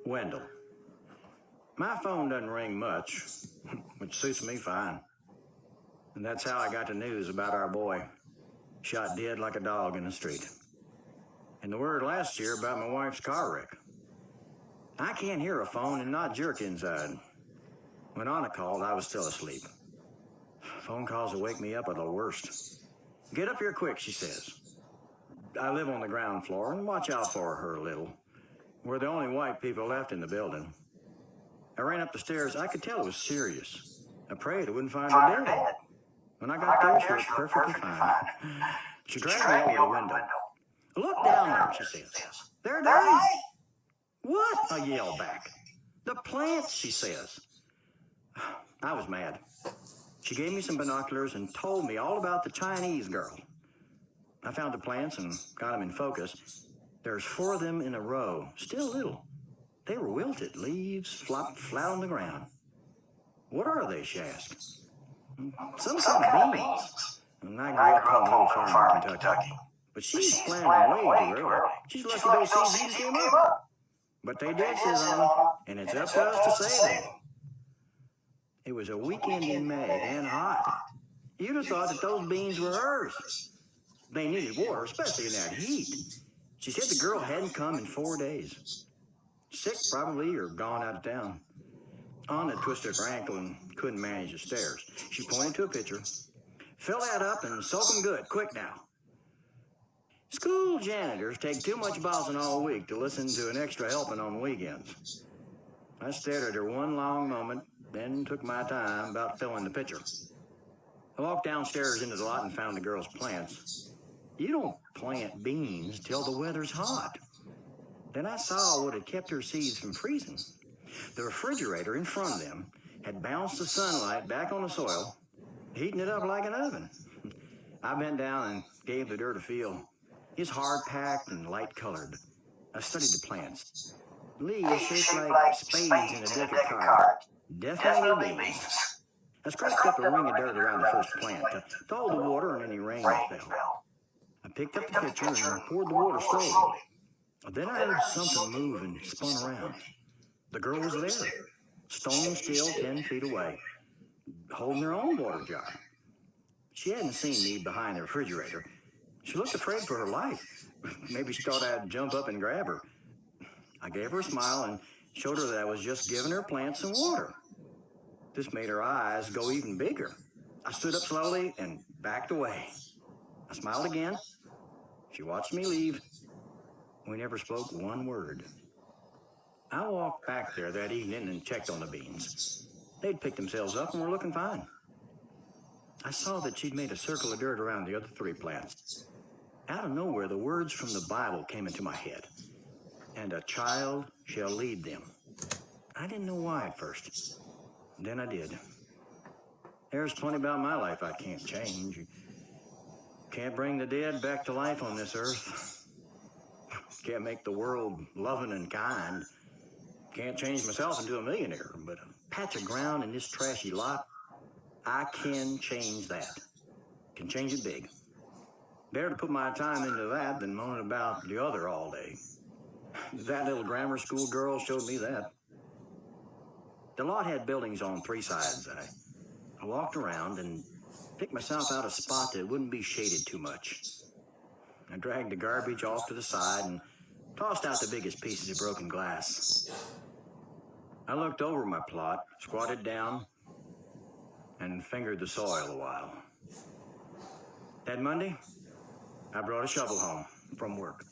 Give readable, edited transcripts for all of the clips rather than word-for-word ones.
Wendell. My phone doesn't ring much, which suits me fine. And that's how I got the news about our boy, shot dead like a dog in the street. And the word last year about my wife's car wreck. I can't hear a phone and not jerk inside. When Anna called, I was still asleep. Phone calls will wake me up at the worst. Get up here quick, she says. I live on the ground floor and watch out for her a little. We're the only white people left in the building. I ran up the stairs. I could tell it was serious. I prayed I wouldn't find her dead. When I got there, she looked perfectly fine. She dragged me over the window. Look down there, she says. They're dead. What? I yelled back. The plants, she says. I was mad. She gave me some binoculars and told me all about the Chinese girl. I found the plants and got them in focus. There's 4 of them in a row, still little. They were wilted, leaves flopped flat on the ground. What are they, she asked. Some kind of beans. And I grew up on a little farm in Kentucky. But she's planting way too early. She's lucky those seeds came up. But they did, says Anna, and it's up to us to save them. It was a weekend in May and hot. You'd have thought that those beans were hers. They needed water, especially in that heat. She said the girl hadn't come in 4 days. Sick, probably, or gone out of town. Anna twisted her ankle and couldn't manage the stairs. She pointed to a pitcher. Fill that up and soak 'em good, quick now. School janitors take too much bossing all week to listen to an extra helping on weekends. I stared at her one long moment, then took my time about filling the pitcher. I walked downstairs into the lot and found the girl's plants. You don't plant beans till the weather's hot. Then I saw what had kept her seeds from freezing. The refrigerator in front of them had bounced the sunlight back on the soil, heating it up like an oven. I bent down and gave the dirt a feel. It's hard-packed and light-colored. I studied the plants. Leaves shaped like spades in a deck of cards. Definitely beans. I scratched up a ring of dirt around the first plant to hold the water on any rain that fell. I picked up the pitcher and poured the water slowly. Then I heard something move and spun around. The girl was there, stone still 10 feet away, holding her own water jar. She hadn't seen me behind the refrigerator. She looked afraid for her life. Maybe she thought I'd jump up and grab her. I gave her a smile and showed her that I was just giving her plants some water. This made her eyes go even bigger. I stood up slowly and backed away. I smiled again. She watched me leave. We never spoke one word. I walked back there that evening and checked on the beans. They'd picked themselves up and were looking fine. I saw that she'd made a circle of dirt around the other 3 plants. Out of nowhere, the words from the Bible came into my head. And a child shall lead them. I didn't know why at first. Then I did. There's plenty about my life I can't change. Can't bring the dead back to life on this earth. Can't make the world loving and kind. Can't change myself into a millionaire, but a patch of ground in this trashy lot, I can change that. Can change it big. Better to put my time into that than moaning about the other all day. That little grammar school girl showed me that. The lot had buildings on 3 sides. I walked around and picked myself out a spot that wouldn't be shaded too much. I dragged the garbage off to the side and tossed out the biggest pieces of broken glass. I looked over my plot, squatted down, and fingered the soil a while. That Monday, I brought a shovel home from work.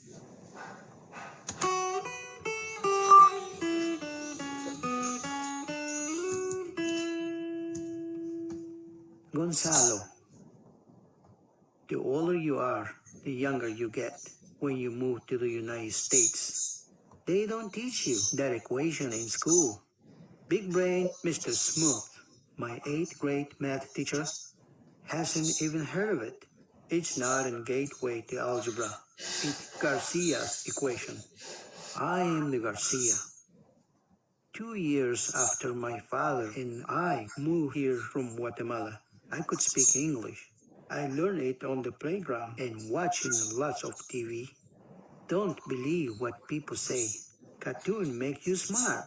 Gonzalo, the older you are, the younger you get when you move to the United States. They don't teach you that equation in school. Big brain Mr. Smooth, my 8th grade math teacher, hasn't even heard of it. It's not a gateway to algebra. It's Garcia's equation. I am the Garcia. 2 years after my father and I moved here from Guatemala, I could speak English. I learned it on the playground and watching lots of TV. Don't believe what people say. Cartoon make you smart.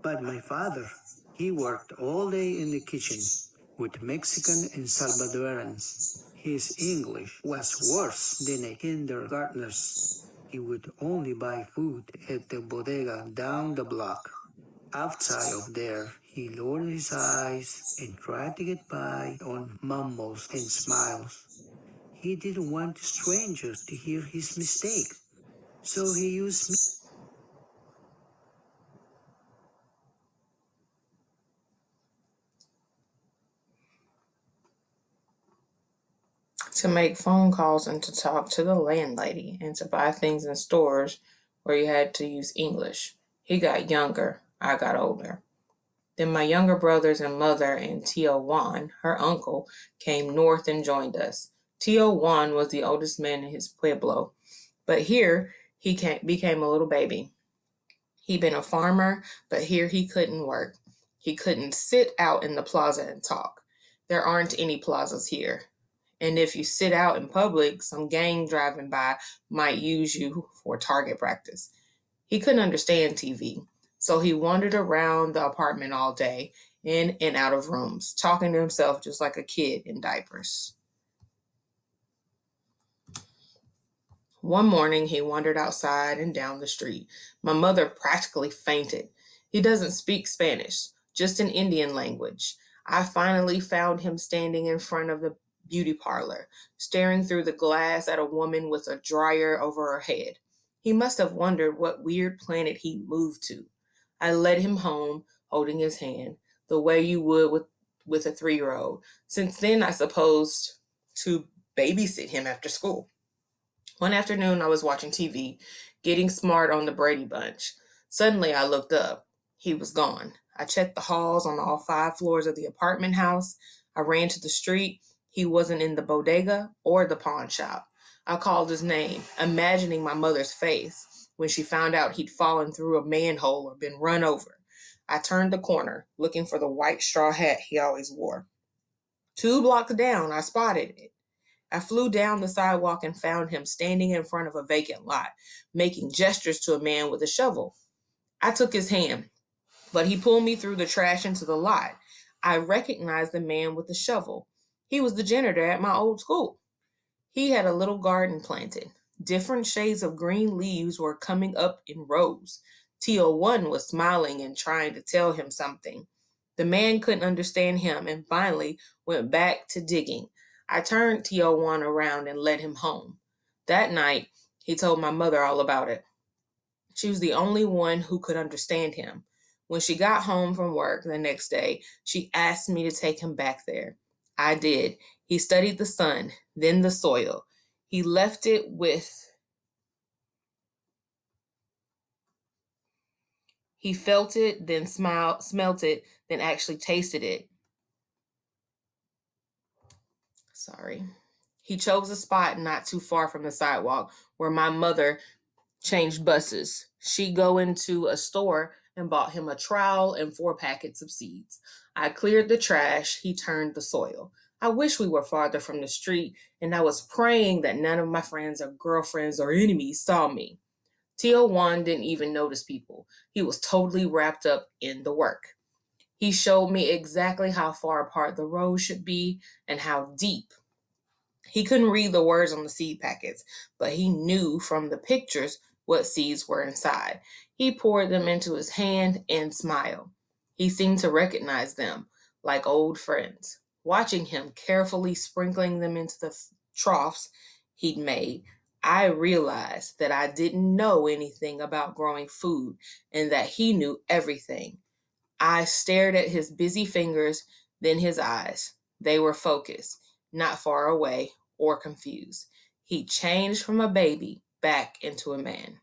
But my father, he worked all day in the kitchen with Mexican and Salvadorans. His English was worse than a kindergartner's. He would only buy food at the bodega down the block. Outside of there, he lowered his eyes and tried to get by on mumbles and smiles. He didn't want strangers to hear his mistakes, so he used me. To make phone calls and to talk to the landlady and to buy things in stores where you had to use English. He got younger, I got older. Then my younger brothers and mother and Tio Juan, her uncle, came north and joined us. Tio Juan was the oldest man in his pueblo, but here became a little baby. He'd been a farmer, but here he couldn't work. He couldn't sit out in the plaza and talk. There aren't any plazas here. And if you sit out in public, some gang driving by might use you for target practice. He couldn't understand TV, so he wandered around the apartment all day, in and out of rooms, talking to himself just like a kid in diapers. One morning, he wandered outside and down the street. My mother practically fainted. He doesn't speak Spanish, just an Indian language. I finally found him standing in front of the beauty parlor, staring through the glass at a woman with a dryer over her head. He must have wondered what weird planet he'd moved to. I led him home, holding his hand, the way you would with a 3-year-old. Since then, I supposed to babysit him after school. One afternoon, I was watching TV, getting smart on the Brady Bunch. Suddenly, I looked up. He was gone. I checked the halls on all 5 floors of the apartment house. I ran to the street. He wasn't in the bodega or the pawn shop. I called his name, imagining my mother's face when she found out he'd fallen through a manhole or been run over. I turned the corner, looking for the white straw hat he always wore. 2 blocks down, I spotted it. I flew down the sidewalk and found him standing in front of a vacant lot, making gestures to a man with a shovel. I took his hand, but he pulled me through the trash into the lot. I recognized the man with the shovel. He was the janitor at my old school. He had a little garden planted. Different shades of green leaves were coming up in rows. Tio1 was smiling and trying to tell him something. The man couldn't understand him and finally went back to digging. I turned Tio1 around and led him home. That night, he told my mother all about it. She was the only one who could understand him. When she got home from work the next day, she asked me to take him back there. I did. He studied the sun, then the soil. He left it with He felt it, then smelt it, then actually tasted it. Sorry. He chose a spot not too far from the sidewalk where my mother changed buses. She'd go into a store and bought him a trowel and 4 packets of seeds. I cleared the trash. He turned the soil. I wish we were farther from the street, and I was praying that none of my friends or girlfriends or enemies saw me. Tio Juan didn't even notice people. He was totally wrapped up in the work. He showed me exactly how far apart the rows should be and how deep. He couldn't read the words on the seed packets, but he knew from the pictures what seeds were inside. He poured them into his hand and smiled. He seemed to recognize them, like old friends. Watching him carefully sprinkling them into the troughs he'd made, I realized that I didn't know anything about growing food and that he knew everything. I stared at his busy fingers, then his eyes. They were focused, not far away or confused. He changed from a baby back into a man.